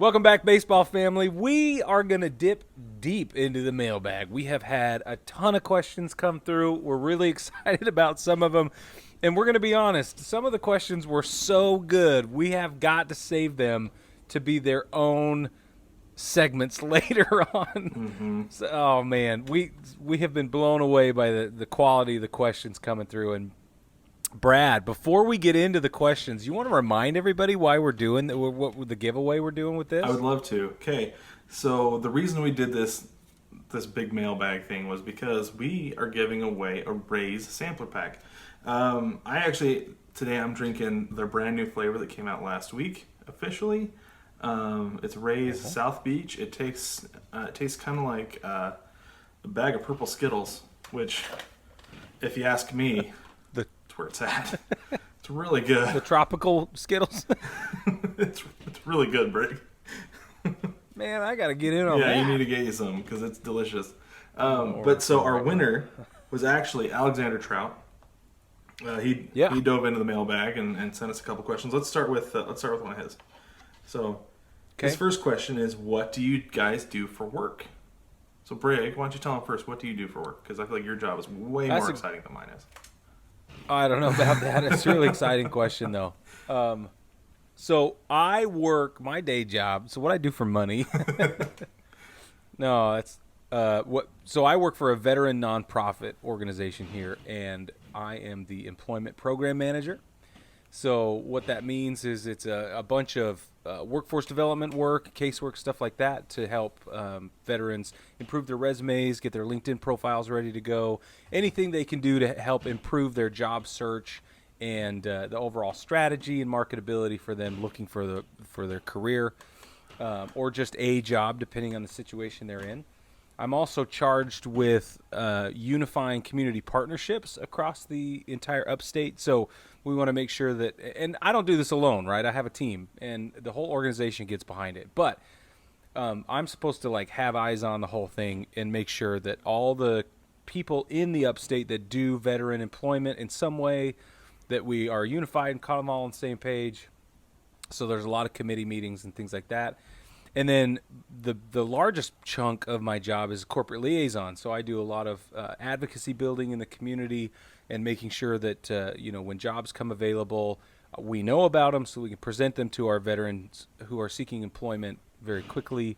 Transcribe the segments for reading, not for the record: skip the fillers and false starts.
Welcome back, baseball family. We are going to dip deep into the mailbag. We have had a ton of questions come through. We're really excited about some of them. And we're going to be honest, some of the questions were so good, we have got to save them to be their own segments later on. So, oh, man, we have been blown away by the quality of the questions coming through. And Brad, before we get into the questions, you want to remind everybody why we're doing what the giveaway we're doing with this? I would love to. Okay, so the reason we did this big mailbag thing was because we are giving away a Ray's sampler pack. Today I'm drinking their brand new flavor that came out last week officially. It's Ray's South Beach. It tastes kind of like a bag of purple Skittles, which, if you ask me, where it's at. It's really good. The tropical Skittles. it's really good, Brig. Man, I gotta get in on that. Yeah, you need to get you some because it's delicious. But so our winner was actually Alexander Trout. He dove into the mailbag and sent us a couple questions. Let's start with one of his. So his first question is, what do you guys do for work? So Brig, why don't you tell him first, what do you do for work? Because I feel like your job is way more exciting than mine is. I don't know about that. It's a really exciting question, though. So I work my day job. So what I do for money? No, that's what. So I work for a veteran nonprofit organization here, and I am the employment program manager. So what that means is it's a bunch of workforce development work, casework, stuff like that to help veterans improve their resumes, get their LinkedIn profiles ready to go, anything they can do to help improve their job search and the overall strategy and marketability for them looking for their career or just a job, depending on the situation they're in. I'm also charged with unifying community partnerships across the entire upstate. So we want to make sure that, and I don't do this alone, right? I have a team, and the whole organization gets behind it. But I'm supposed to have eyes on the whole thing and make sure that all the people in the upstate that do veteran employment in some way, that we are unified and caught them all on the same page. So there's a lot of committee meetings and things like that. And then the largest chunk of my job is corporate liaison. So I do a lot of advocacy building in the community and making sure that, when jobs come available, we know about them so we can present them to our veterans who are seeking employment very quickly.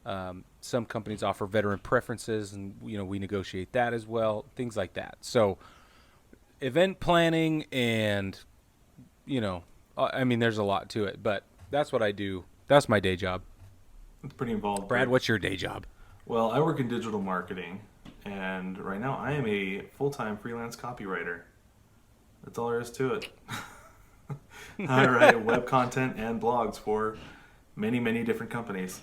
Some companies offer veteran preferences, and, we negotiate that as well, things like that. So event planning and, there's a lot to it, but that's what I do. That's my day job. It's pretty involved. Brad, what's your day job? Well, I work in digital marketing, and right now I am a full-time freelance copywriter. That's all there is to it. I write web content and blogs for many, many different companies.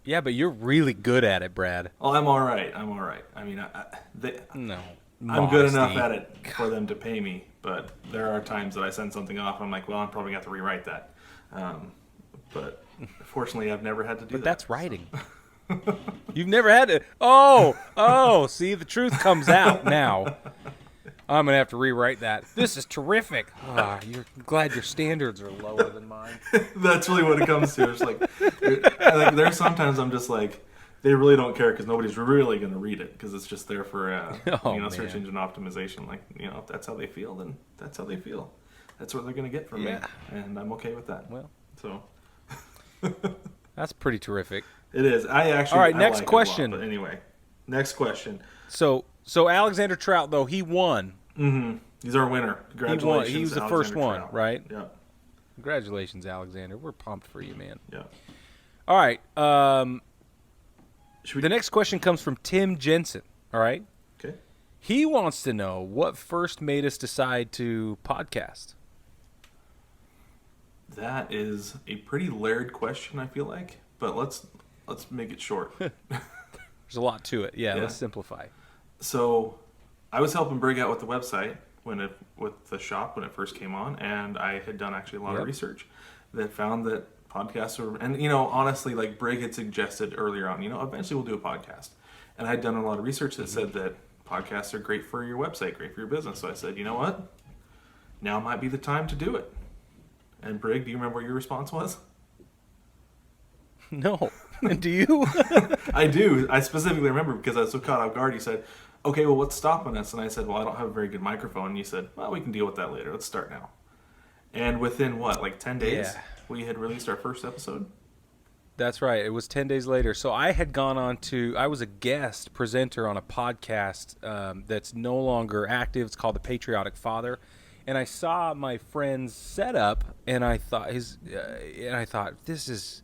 Yeah, but you're really good at it, Brad. Oh, I'm all right. I mean, I'm good enough at it for them to pay me, but there are times that I send something off and I'm like, well, I'm probably going to have to rewrite that. But fortunately, I've never had to do that. But that's writing. You've never had to. Oh, see, the truth comes out now. I'm going to have to rewrite that. This is terrific. You're glad your standards are lower than mine. That's really what it comes to. It's like there's sometimes I'm just like, they really don't care because nobody's really going to read it because it's just there for search engine optimization. If that's how they feel, then that's how they feel. That's what they're going to get from me, and I'm okay with that. Well, so that's pretty terrific. It is. All right, next question. But anyway, next question. So Alexander Trout, though, he won. Mm-hmm. He's our winner. Congratulations. He was the first one, Trout. right? Yeah. Congratulations, Alexander. We're pumped for you, man. Yeah. All right. The next question comes from Tim Jensen. All right. Okay. He wants to know what first made us decide to podcast. That is a pretty layered question, I feel like, but let's make it short. There's a lot to it. Yeah, let's simplify. So I was helping Brig out with the website with the shop when it first came on, and I had done actually a lot of research that found that podcasts were, and honestly, like Brig had suggested earlier on, eventually we'll do a podcast. And I had done a lot of research that said that podcasts are great for your website, great for your business. So I said, you know what? Now might be the time to do it. And Brig, do you remember what your response was? No. Do you? I do. I specifically remember because I was so caught off guard. You said, okay, well, what's stopping us? And I said, well, I don't have a very good microphone. And you said, well, we can deal with that later. Let's start now. And within, 10 days, we had released our first episode? That's right. It was 10 days later. So I had gone on I was a guest presenter on a podcast that's no longer active. It's called The Patriotic Father. And I saw my friend's setup, and I thought this is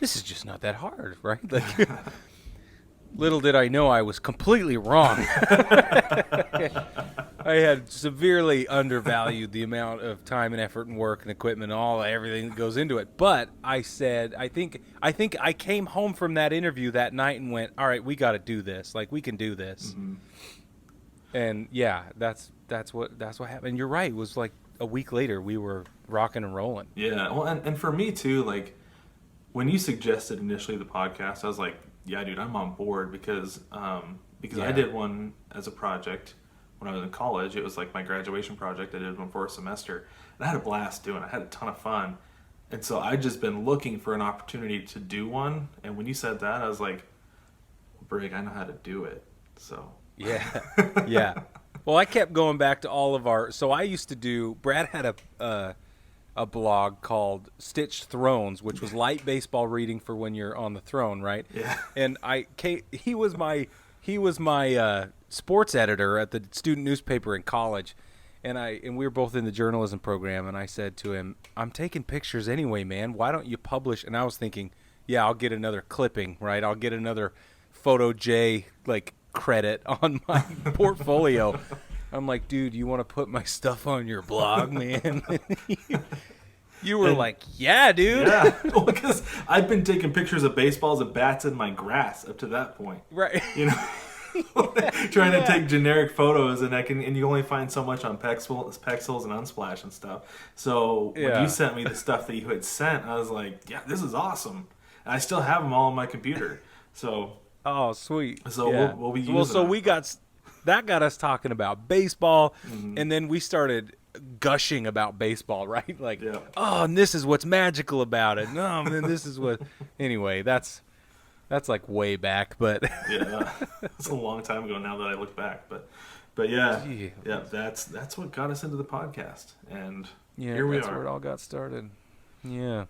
just not that hard, right? Like, little did I know I was completely wrong. I had severely undervalued the amount of time and effort and work and equipment and everything that goes into it. But I said, I think I came home from that interview that night and went, all right, we got to do this. Like, we can do this. Mm-hmm. And yeah, that's what happened. You're right. It was like a week later we were rocking and rolling. Yeah. Well, and for me too, like when you suggested initially the podcast, I was like, yeah, dude, I'm on board because I did one as a project when I was in college. It was like my graduation project. I did one for a semester, and I had a blast doing it. I had a ton of fun. And so I'd just been looking for an opportunity to do one. And when you said that, I was like, Brig, I know how to do it. So yeah. Yeah. Well, I kept going back to all of so I used to do, Brad had a blog called Stitched Thrones, which was light baseball reading for when you're on the throne, right? Yeah. And he was my sports editor at the student newspaper in college, and we were both in the journalism program, and I said to him, I'm taking pictures anyway, man. Why don't you publish? And I was thinking, yeah, I'll get another clipping, right? I'll get another Photo J credit on my portfolio. I'm like, dude, you want to put my stuff on your blog, man? You were like, yeah, dude. Yeah, well, because I've been taking pixtures of baseballs and bats in my grass up to that point. Right. You know, trying to take generic photos, and you only find so much on Pexels and Unsplash and stuff. So when you sent me the stuff that you had sent, I was like, yeah, this is awesome. And I still have them all on my computer. So. Oh, sweet. So yeah. we'll be using that got us talking about baseball, mm-hmm. and then we started gushing about baseball, right? Like, yeah. Oh, and this is what's magical about it. No, man, this is what. Anyway, that's like way back, but yeah, it's a long time ago now that I look back, but yeah, that's what got us into the podcast, and here we are. That's where it all got started. Yeah.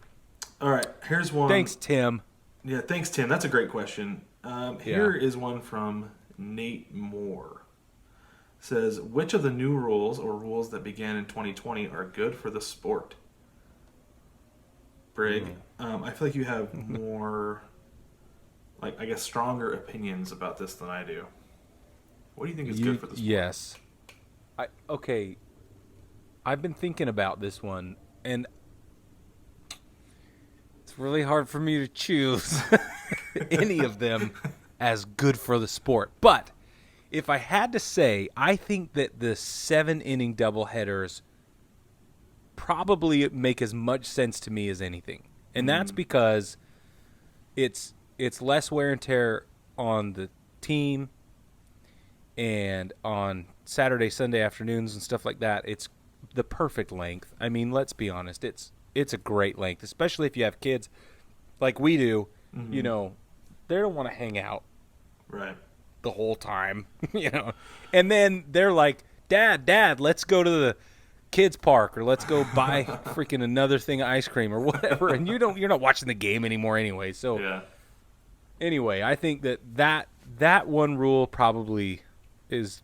All right, here's one. Thanks, Tim. Yeah, thanks, Tim. That's a great question. Here is one from Nate Moore. It says, which of the new rules or rules that began in 2020 are good for the sport? Brig, I feel like you have more, I guess, stronger opinions about this than I do. What do you think is good for the sport? Yes. Okay. I've been thinking about this one, and it's really hard for me to choose any of them as good for the sport. But if I had to say, I think that the 7-inning doubleheaders probably make as much sense to me as anything. And that's because it's less wear and tear on the team, and on Saturday, Sunday afternoons and stuff like that, it's the perfect length. I mean, let's be honest, it's a great length, especially if you have kids like we do. Mm-hmm. You know, they don't want to hang out right the whole time, you know. And then they're like, Dad, let's go to the kids park, or let's go buy freaking another thing of ice cream or whatever. And you're not watching the game anymore anyway. So yeah. Anyway, I think that one rule probably is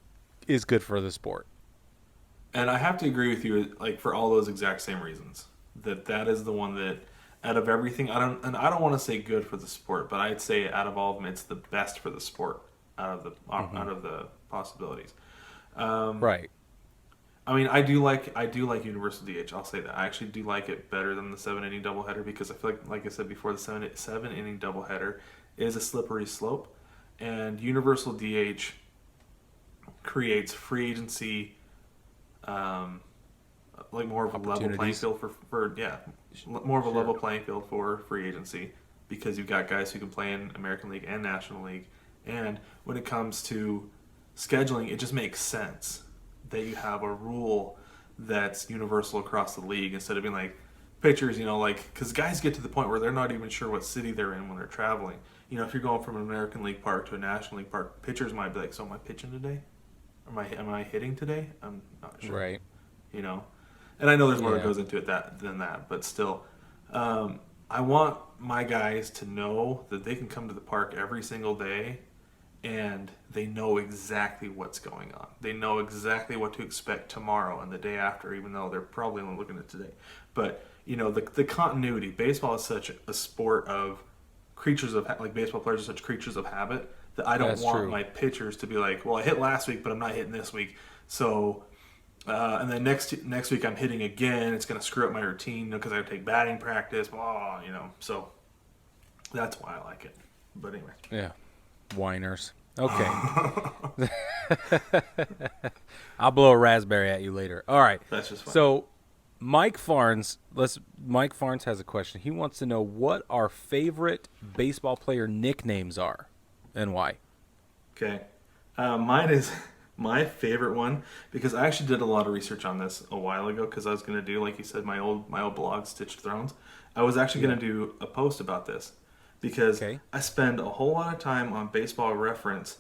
good for the sport. And I have to agree with you, for all those exact same reasons. That is the one that, out of everything, I don't want to say good for the sport, but I'd say out of all of them, it's the best for the sport out of the possibilities. Right. I mean, I do like universal DH. I'll say that I actually do like it better than the 7-inning doubleheader, because I feel like I said before, the 7-inning doubleheader is a slippery slope, and universal DH creates free agency. More of a level playing field more of a level playing field for free agency, because you've got guys who can play in American League and National League. And when it comes to scheduling, it just makes sense that you have a rule that's universal across the league, instead of being like, pitchers, like, because guys get to the point where they're not even sure what city they're in when they're traveling. If you're going from an American League park to a National League park, pitchers might be like, "So am I pitching today? Am I hitting today? I'm not sure." Right. And I know there's more that goes into it than that, but still, I want my guys to know that they can come to the park every single day, and they know exactly what's going on. They know exactly what to expect tomorrow and the day after, even though they're probably only looking at today. But the continuity. Baseball is such a sport of creatures of like baseball players are such creatures of habit that I don't want my pitchers to be like, well, I hit last week, but I'm not hitting this week. So, and then next week I'm hitting again. It's going to screw up my routine because I have to take batting practice. Blah, So that's why I like it. But anyway. Yeah. Whiners. Okay. I'll blow a raspberry at you later. All right. That's just fine. So Mike Farnes has a question. He wants to know what our favorite baseball player nicknames are and why. Okay. Mine is my favorite one because I actually did a lot of research on this a while ago because I was going to do, like you said, my old blog, Stitched Thrones. I was actually going to do a post about this because I spend a whole lot of time on Baseball Reference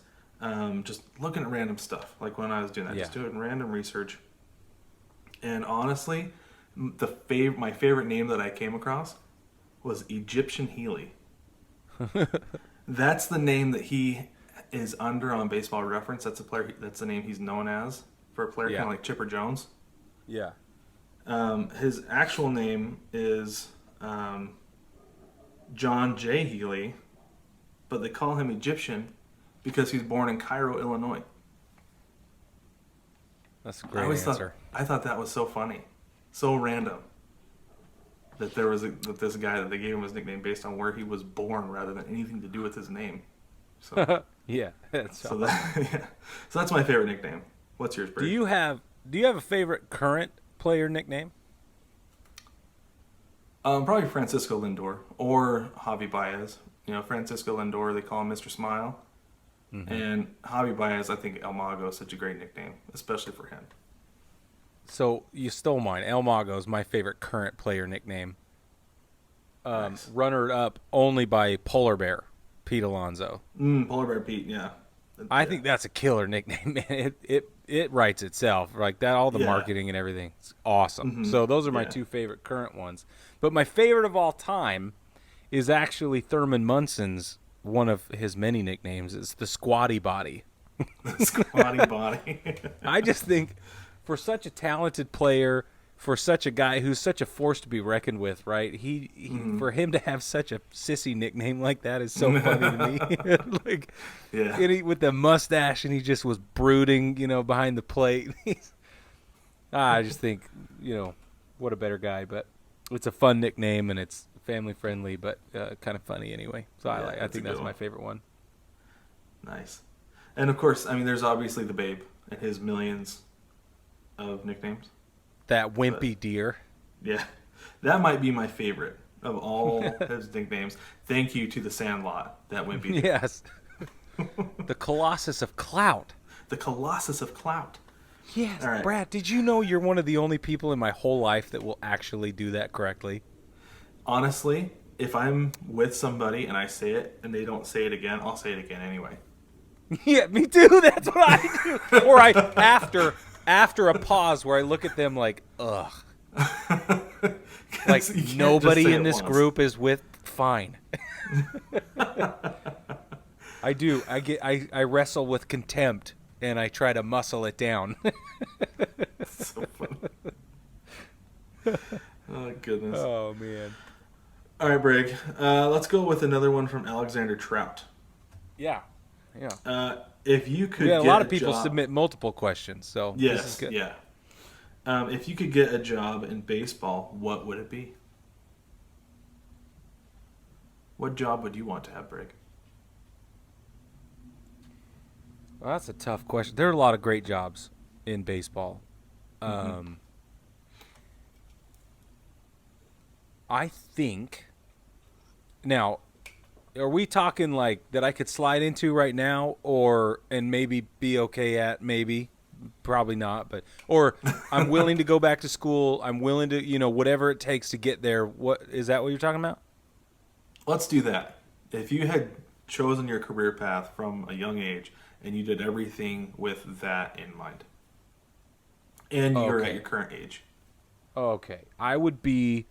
just looking at random stuff. Like when I was doing that, just doing random research. And honestly, my favorite name that I came across was Egyptian Healy. That's the name that he is under on Baseball Reference. That's the name he's known as for a player kind of like Chipper Jones. Yeah. His actual name is John J. Healy, but they call him Egyptian because he's born in Cairo, Illinois. That's a great answer. I thought that was so funny, so random that this guy that they gave him his nickname based on where he was born rather than anything to do with his name. So yeah, so that's my favorite nickname. What's yours, Brady? Do you have a favorite current player nickname? Probably Francisco Lindor or Javi Baez. Francisco Lindor, they call him Mr. Smile. Mm-hmm. And Javi Baez, I think El Mago is such a great nickname, especially for him. So you stole mine. El Mago is my favorite current player nickname. Nice. Runner up only by Polar Bear, Pete Alonso. Polar Bear Pete, yeah. I think that's a killer nickname, man. It writes itself. Like that, all the marketing and everything. It's awesome. Mm-hmm. So those are my two favorite current ones. But my favorite of all time is actually Thurman Munson's, one of his many nicknames. It's the Squatty Body. The Squatty Body. I just think for such a talented player, for such a guy who's such a force to be reckoned with, right? He for him to have such a sissy nickname like that is so funny to me. With the mustache, and he just was brooding, behind the plate. I just think, what a better guy. But it's a fun nickname, and it's family friendly, but kind of funny anyway. So I think that's my favorite one. Nice. And of course, there's obviously the Babe and his millions of nicknames. That wimpy deer. Yeah. That might be my favorite of all his nicknames. Thank you to the Sandlot, that wimpy deer. Yes. The Colossus of Clout. The Colossus of Clout. Yes. Right. Brad, did you know you're one of the only people in my whole life that will actually do that correctly? Honestly, if I'm with somebody and I say it and they don't say it again, I'll say it again anyway. Yeah, me too. That's what I do. Or after a pause where I look at them like, ugh. Like nobody in this group is with fine. I do. I wrestle with contempt and I try to muscle it down. So funny. Oh goodness. Oh man. All right, Brig. Let's go with another one from Alexander Trout. Yeah. If you could, a lot of people submit multiple questions, so yes, this is good. Yeah. If you could get a job in baseball, what would it be? What job would you want to have, Brig? Well, that's a tough question. There are a lot of great jobs in baseball. I think now. Are we talking like that I could slide into right now and maybe be okay at maybe probably not, but or I'm willing to go back to school. I'm willing to, whatever it takes to get there. What is that what you're talking about? Let's do that. If you had chosen your career path from a young age and you did everything with that in mind, and you're at your current age. Okay. I would be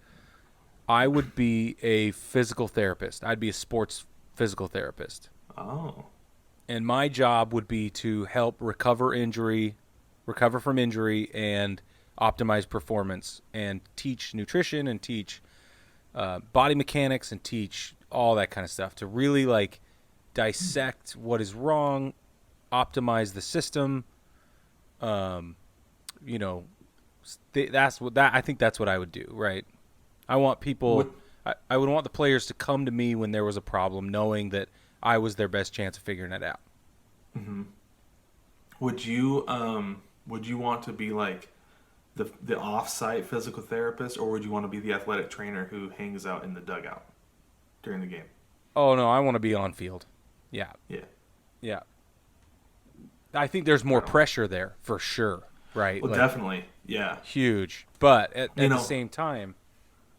a physical therapist. I'd be a sports physical therapist. Oh. And my job would be to help recover from injury and optimize performance and teach nutrition and teach body mechanics and teach all that kind of stuff to really like dissect what is wrong, optimize the system. I think that's what I would do, right? I want people, I would want the players to come to me when there was a problem, knowing that I was their best chance of figuring it out. Mm-hmm. Would you want to be like the off-site physical therapist, or would you want to be the athletic trainer who hangs out in the dugout during the game? Oh no, I want to be on field. Yeah. Yeah. Yeah. I think there's more pressure there for sure, right? Well, definitely. Yeah. Huge. But at the same time,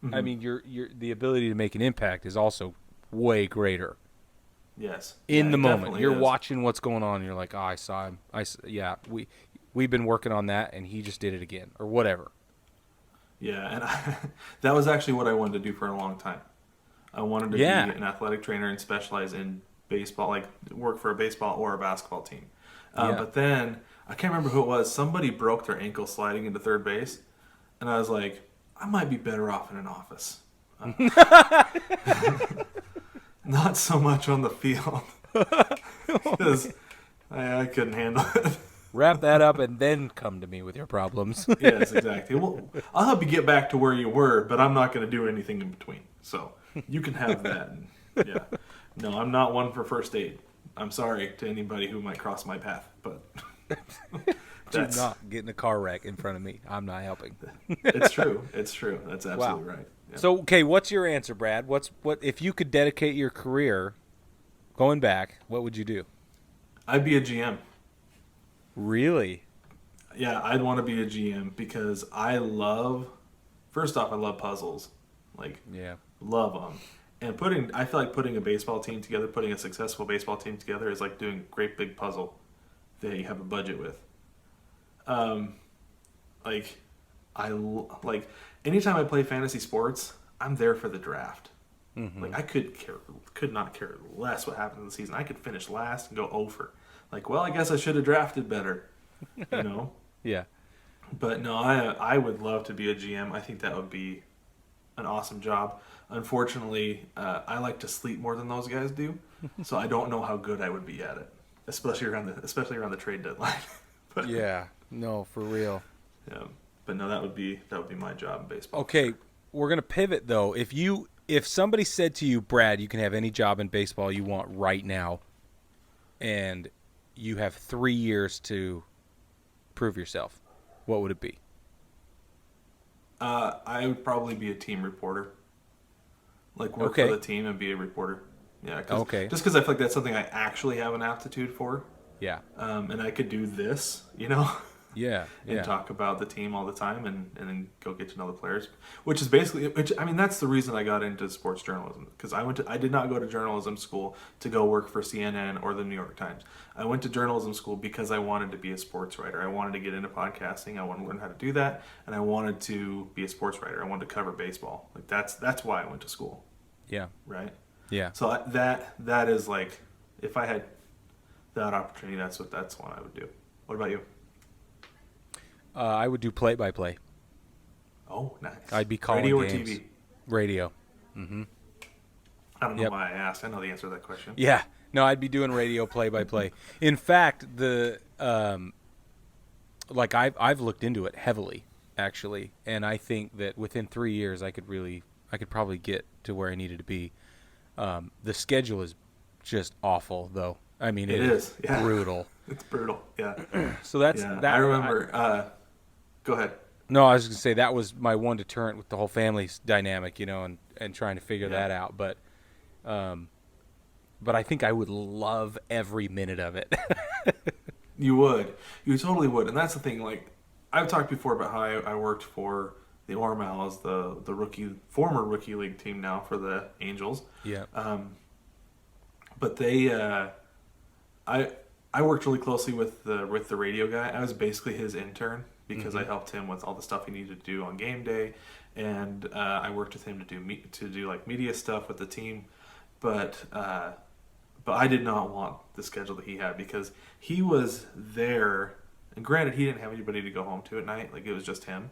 mm-hmm. I mean, your the ability to make an impact is also way greater. Yes. In the moment, you're watching what's going on, and you're like, "Oh, I saw him. We've been working on that, and he just did it again, or whatever." Yeah, and that was actually what I wanted to do for a long time. I wanted to be an athletic trainer and specialize in baseball, like work for a baseball or a basketball team. But then I can't remember who it was. Somebody broke their ankle sliding into third base, and I was like, I might be better off in an office. Not so much on the field, because I couldn't handle it. Wrap that up and then come to me with your problems. Yes, exactly. Well, I'll help you get back to where you were, but I'm not going to do anything in between. So you can have that. Yeah. No, I'm not one for first aid. I'm sorry to anybody who might cross my path, but do not get in a car wreck in front of me. I'm not helping. It's true. It's true. That's absolutely right. Yeah. So, okay, what's your answer, Brad? What if you could dedicate your career going back, what would you do? I'd be a GM. Really? Yeah, I'd want to be a GM because first off, I love puzzles. Love them. And I feel like putting a baseball team together, putting a successful baseball team together is like doing a great big puzzle that you have a budget with. Anytime I play fantasy sports, I'm there for the draft. Mm-hmm. Like I could not care less what happens in the season. I could finish last and go over. Like, well, I guess I should have drafted better, Yeah. But no, I would love to be a GM. I think that would be an awesome job. Unfortunately, I like to sleep more than those guys do, so I don't know how good I would be at it, especially around the trade deadline. But, yeah, no, for real. Yeah, but no, that would be my job in baseball. Okay, we're gonna pivot though. If somebody said to you, Brad, you can have any job in baseball you want right now, and you have 3 years to prove yourself, what would it be? I would probably be a team reporter. Like work for the team and be a reporter. Yeah. Just because I feel like that's something I actually have an aptitude for. Yeah. And I could do this, Yeah. And talk about the team all the time and then go get to know the players. Which is basically, that's the reason I got into sports journalism. Because I did not go to journalism school to go work for CNN or the New York Times. I went to journalism school because I wanted to be a sports writer. I wanted to get into podcasting. I wanted to learn how to do that. And I wanted to be a sports writer. I wanted to cover baseball. Like that's why I went to school. Yeah. Right? Yeah. So that is like, if I had that opportunity, that's what I would do. What about you? I would do play-by-play. Oh, nice. I'd be calling radio games. or TV? Radio. Mm-hmm. I don't know why I asked. I know the answer to that question. Yeah. No, I'd be doing radio play-by-play. In fact, I've looked into it heavily, actually, and I think that within 3 years I could probably get to where I needed to be. The schedule is just awful, though. I mean, it is brutal. It's brutal. Yeah. So that. I remember. Go ahead. No, I was going to say that was my one deterrent with the whole family dynamic, and trying to figure that out. But I think I would love every minute of it. You would. You totally would. And that's the thing. Like, I've talked before about how I worked for the Ormals, the former rookie league team now for the Angels. Yeah. But I worked really closely with the radio guy. I was basically his intern because I helped him with all the stuff he needed to do on game day, and I worked with him to do like media stuff with the team. But I did not want the schedule that he had because he was there. And granted, he didn't have anybody to go home to at night; like it was just him.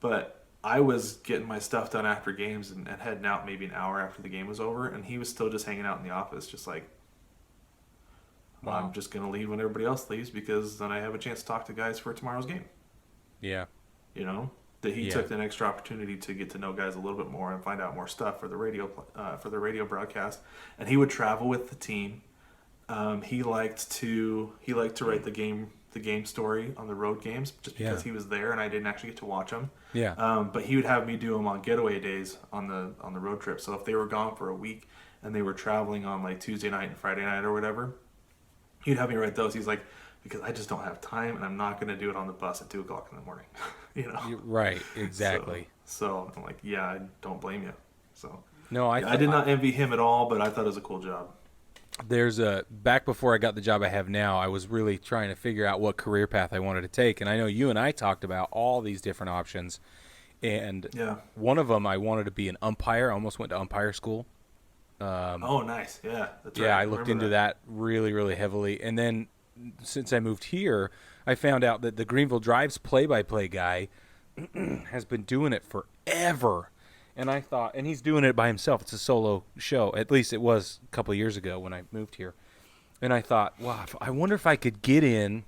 But I was getting my stuff done after games and heading out maybe an hour after the game was over, and he was still just hanging out in the office, just like, well, I'm just going to leave when everybody else leaves because then I have a chance to talk to guys for tomorrow's game. Yeah. You know, that he took an extra opportunity to get to know guys a little bit more and find out more stuff for the radio broadcast. And he would travel with the team. He liked to write the game story on the road games just because he was there and I didn't actually get to watch them. Yeah. But he would have me do them on getaway days on the road trip. So if they were gone for a week and they were traveling on like Tuesday night and Friday night or whatever, he'd have me write those. He's like, because I just don't have time and I'm not going to do it on the bus at 2:00 in the morning. You know? Right. Exactly. So I'm like, yeah, I don't blame you. So no, I did not envy him at all, but I thought it was a cool job. Back before I got the job I have now, I was really trying to figure out what career path I wanted to take. And I know you and I talked about all these different options. And one of them, I wanted to be an umpire. I almost went to umpire school. Oh, nice. Yeah. That's right. Yeah, I looked into that really, really heavily. And then since I moved here, I found out that the Greenville Drives play-by-play guy has been doing it forever. And I thought, and he's doing it by himself. It's a solo show. At least it was a couple of years ago when I moved here. And I thought, wow, I wonder if I could get in.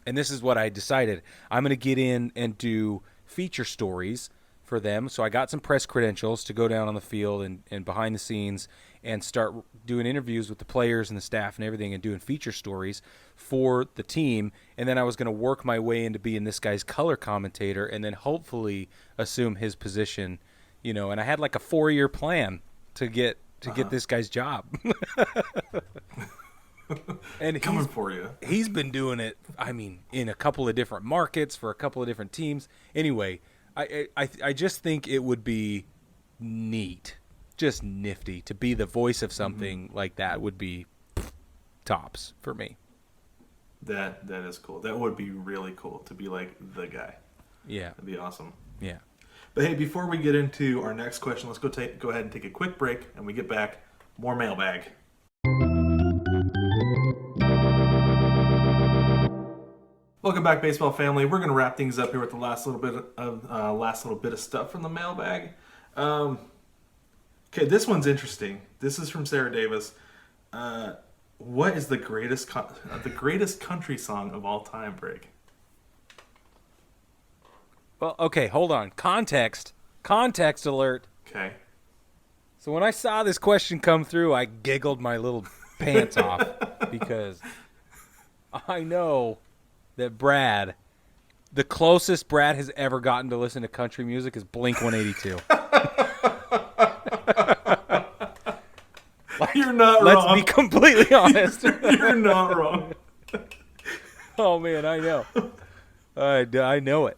And this is what I decided. I'm going to get in and do feature stories for them. So I got some press credentials to go down on the field and behind the scenes and start doing interviews with the players and the staff and everything and doing feature stories for the team. And then I was going to work my way into being this guy's color commentator and then hopefully assume his position. You know, and I had like a 4-year plan to get this guy's job. And coming for you. He's been doing it, I mean, in a couple of different markets for a couple of different teams. Anyway, I just think it would be neat, just nifty to be the voice of something like that would be tops for me. That is cool. That would be really cool to be like the guy. Yeah. That'd be awesome. Yeah. But hey, before we get into our next question, let's go ahead and take a quick break, and we get back, more mailbag. Welcome back, baseball family. We're going to wrap things up here with the last little bit of stuff from the mailbag. Okay, this one's interesting. This is from Sarah Davis. What is the greatest country song of all time, Brig? Well, okay, hold on. Context alert. Okay. So when I saw this question come through, I giggled my little pants off because I know that Brad, the closest Brad has ever gotten to listen to country music is Blink-182. You're not Let's wrong. be completely honest. You're not wrong. Oh, man, I know. I know it.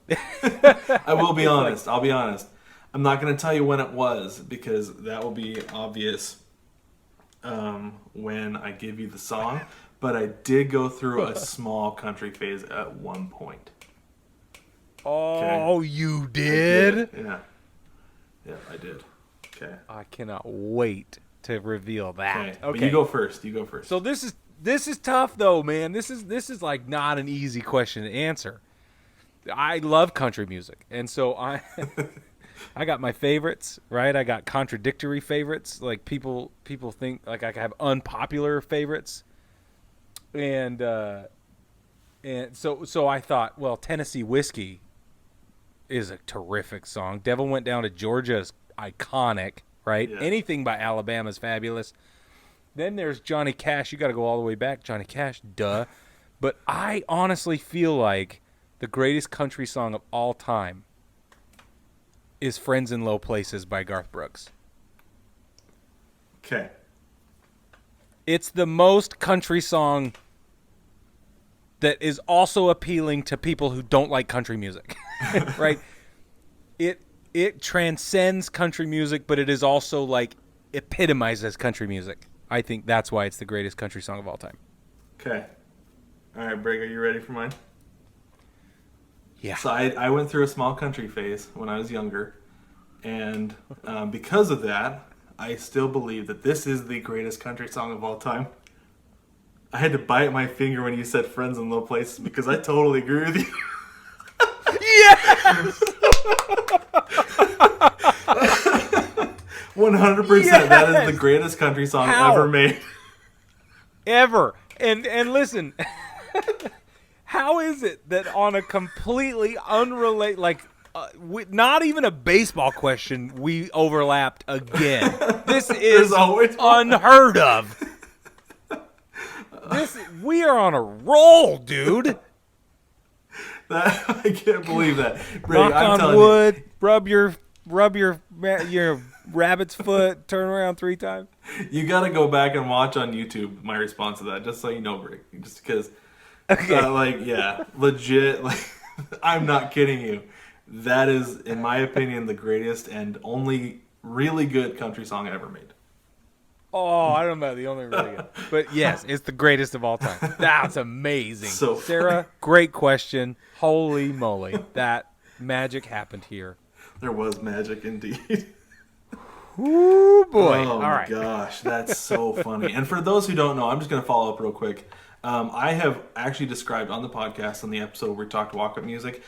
I will be honest. I'll be honest. I'm not going to tell you when it was because that will be obvious when I give you the song. But I did go through a small country phase at one point. Oh, okay. You did? Yeah. Yeah, I did. Okay. I cannot wait to reveal that. Okay. But you go first. So this is tough though, man. This is like not an easy question to answer. I love country music, and so I got my favorites, right? I got contradictory favorites. Like people think like I have unpopular favorites, and so I thought, well, Tennessee Whiskey is a terrific song. Devil Went Down to Georgia is iconic, right? Yeah. Anything by Alabama is fabulous. Then there's Johnny Cash. You got to go all the way back, Johnny Cash, duh. But I honestly feel like the greatest country song of all time is Friends in Low Places by Garth Brooks. Okay. It's the most country song that is also appealing to people who don't like country music, right? It transcends country music, but it is also like epitomizes country music. I think that's why it's the greatest country song of all time. Okay. All right, Brig, are you ready for mine? Yeah. So I went through a small country phase when I was younger, and because of that, I still believe that this is the greatest country song of all time. I had to bite my finger when you said "Friends in Low Places" because I totally agree with you. Yes! 100%. Yes! That is the greatest country song ever made. Ever. And listen, how is it that on a completely unrelated, like, not even a baseball question, we overlapped again? This is unheard of. We are on a roll, dude. I can't believe that. Knock on wood. Rub your rabbit's foot. Turn around 3 times. You got to go back and watch on YouTube my response to that, just so you know, Rick. Just because, legit. Like, I'm not kidding you. That is, in my opinion, the greatest and only really good country song ever made. Oh, I don't know the only really good. But yes, it's the greatest of all time. That's amazing. So Sarah, great question. Holy moly. That magic happened here. There was magic indeed. Ooh, boy. Oh, all my right. gosh. That's so funny. And for those who don't know, I'm just going to follow up real quick. I have actually described on the podcast, on the episode where we talked walk-up music,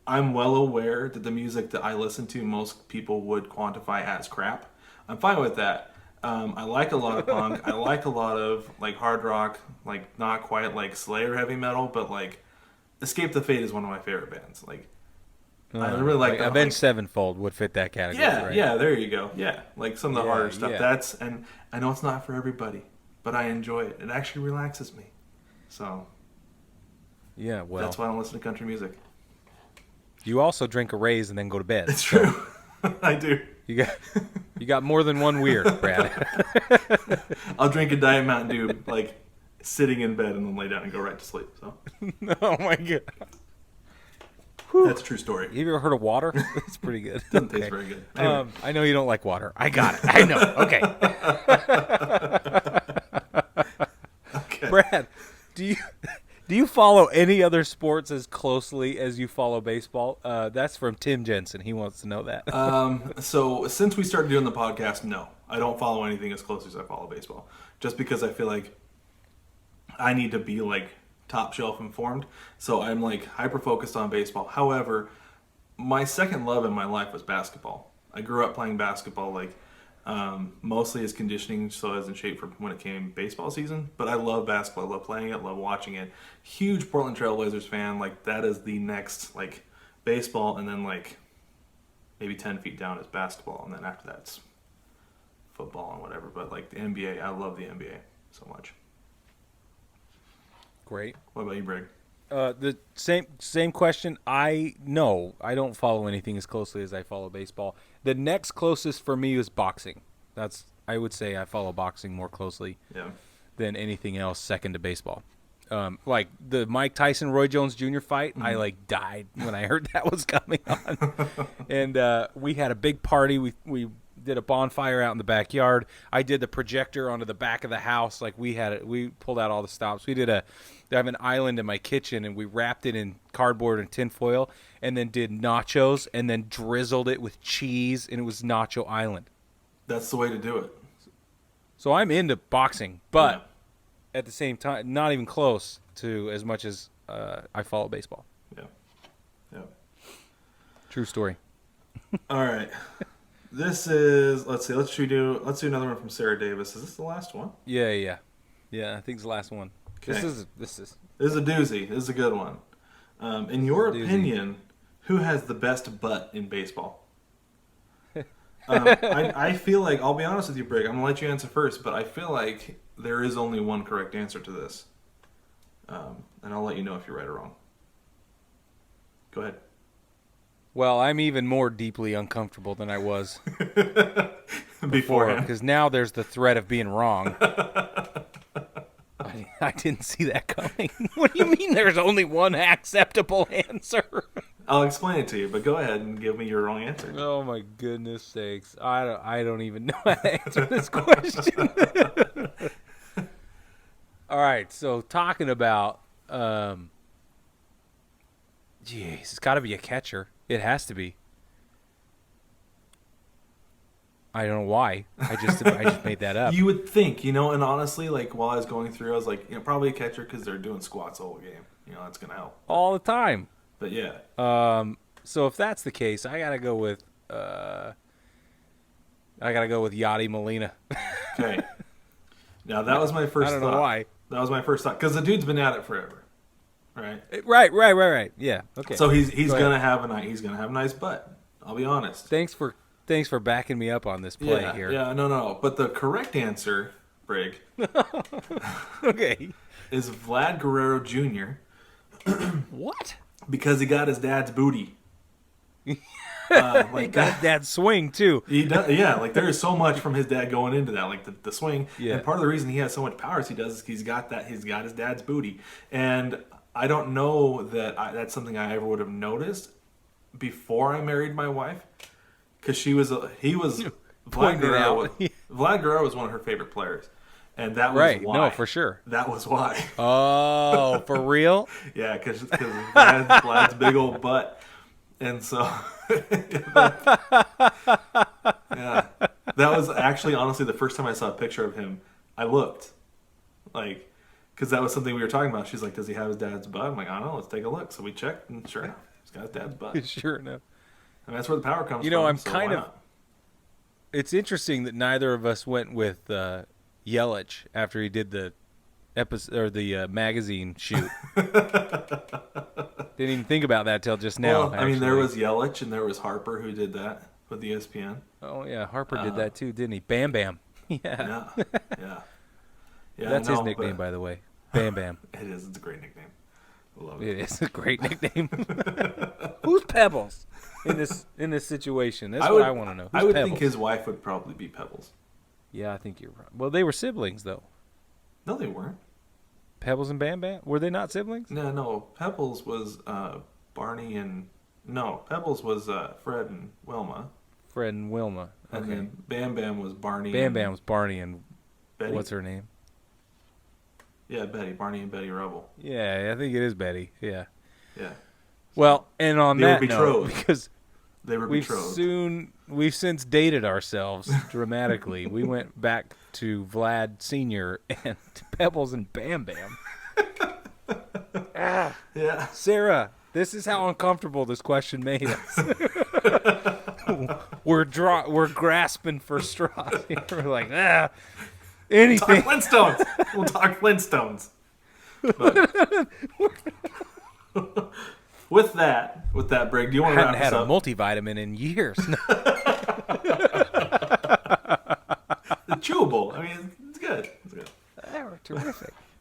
I'm well aware that the music that I listen to, most people would quantify as crap. I'm fine with that. I like a lot of punk. I like a lot of like hard rock, like not quite like Slayer heavy metal, but like Escape the Fate is one of my favorite bands. Like I really like that. Avenged Sevenfold would fit that category. Yeah, right? yeah, there you go. Yeah, like some of the harder stuff. Yeah. And I know it's not for everybody, but I enjoy it. It actually relaxes me. So yeah, well, that's why I don't listen to country music. You also drink a Raise and then go to bed. It's true. I do. You got more than one weird, Brad. I'll drink a Diet Mountain Dew, like sitting in bed, and then lay down and go right to sleep. So. Oh my god. That's a true story. Have you ever heard of water? It's pretty good. Doesn't taste very good. Anyway. I know you don't like water. I got it. I know. Okay. Okay. Brad, do you follow any other sports as closely as you follow baseball? That's from Tim Jensen. He wants to know that. So since we started doing the podcast, no. I don't follow anything as close as I follow baseball. Just because I feel like I need to be like top shelf informed. So I'm like hyper focused on baseball. However, my second love in my life was basketball. I grew up playing basketball like mostly as conditioning so I was in shape for when it came baseball season. But I love basketball. I love playing it. Love watching it. Huge Portland Trailblazers fan. Like that is the next like baseball, and then like maybe 10 feet down is basketball, and then after that it's football and whatever. But like the NBA, I love the NBA so much. Great. What about you, Brig? The same question. I don't follow anything as closely as I follow baseball. The next closest for me is boxing. I would say I follow boxing more closely than anything else, second to baseball. Like the Mike Tyson Roy Jones Jr. fight, I like died when I heard that was coming on. And we had a big party. We did a bonfire out in the backyard. I did the projector onto the back of the house. Like we pulled out all the stops. I have an island in my kitchen, and we wrapped it in cardboard and tinfoil, and then did nachos, and then drizzled it with cheese, and it was Nacho Island. That's the way to do it. So I'm into boxing, but at the same time, not even close to as much as I follow baseball. Yeah. True story. All right. This is, let's do another one from Sarah Davis. Is this the last one? Yeah. I think it's the last one. Okay. This is a doozy. This is a good one. In your opinion, who has the best butt in baseball? I feel like, I'll be honest with you, Brig, I'm going to let you answer first, but I feel like there is only one correct answer to this. And I'll let you know if you're right or wrong. Go ahead. Well, I'm even more deeply uncomfortable than I was beforehand. Because now there's the threat of being wrong. I didn't see that coming. What do you mean there's only one acceptable answer? I'll explain it to you, but go ahead and give me your wrong answer. Oh my goodness sakes. I don't even know how to answer this question. All right, so talking about it's got to be a catcher. It has to be. I don't know why. I just made that up. You would think, and honestly, like while I was going through, I was like, probably a catcher because they're doing squats the whole game. That's gonna help all the time. But yeah. So if that's the case, I gotta go with Yadi Molina. Okay. Now that was my first. I don't know why. That was my first thought because the dude's been at it forever, right? Right. Yeah. Okay. So he's gonna have a nice butt. I'll be honest. Thanks for backing me up on this play here. Yeah, no. But the correct answer, Brig, okay, is Vlad Guerrero Jr. What? Because he got his dad's booty. He got his dad's swing too. He does, yeah. Like there is so much from his dad going into that, like the swing. Yeah. And part of the reason he has so much power as he does is he's got his dad's booty. And I don't know that that's something I ever would have noticed before I married my wife. Because he was Vlad Guerrero. Vlad Guerrero was one of her favorite players, and that was why. No, for sure. That was why. Oh, for real? Yeah, because Vlad's big old butt, and so yeah, that was actually honestly the first time I saw a picture of him. I looked, like, because that was something we were talking about. She's like, "Does he have his dad's butt?" I'm like, "I don't know. Let's take a look." So we checked, and sure enough, he's got his dad's butt. Sure enough. I mean, that's where the power comes from. I'm kind of. It's interesting that neither of us went with Yelich after he did the episode or the magazine shoot. Didn't even think about that till just now. Well, I mean, there was Yelich and there was Harper who did that with ESPN. Oh yeah, Harper did that too, didn't he? Bam Bam. Yeah. That's his nickname, by the way. Bam Bam. It is. It's a great nickname. I love it. It is a great nickname. Who's Pebbles in this situation? That's what I want to know. Who's I would Pebbles? think his wife would probably be Pebbles. Yeah, I think you're right. Well, they were siblings though. No, they weren't. Pebbles and Bam Bam? Were they not siblings? No. Pebbles was Barney and Pebbles was Fred and Wilma. Fred and Wilma. Okay. And then Bam Bam was Barney. Bam Bam was Barney and Betty. What's her name? Yeah, Betty. Barney and Betty Rubble. Yeah, I think it is Betty. Yeah. Yeah. Well, and on that note, because they were betrothed. We've since dated ourselves dramatically. We went back to Vlad Sr. and Pebbles and Bam Bam. Yeah. Sarah, this is how uncomfortable this question made us. We're grasping for straws. We're like, anything. We'll talk Flintstones. But, with that, Brig, do you want to wrap this up? I haven't had a multivitamin in years. The chewable. I mean,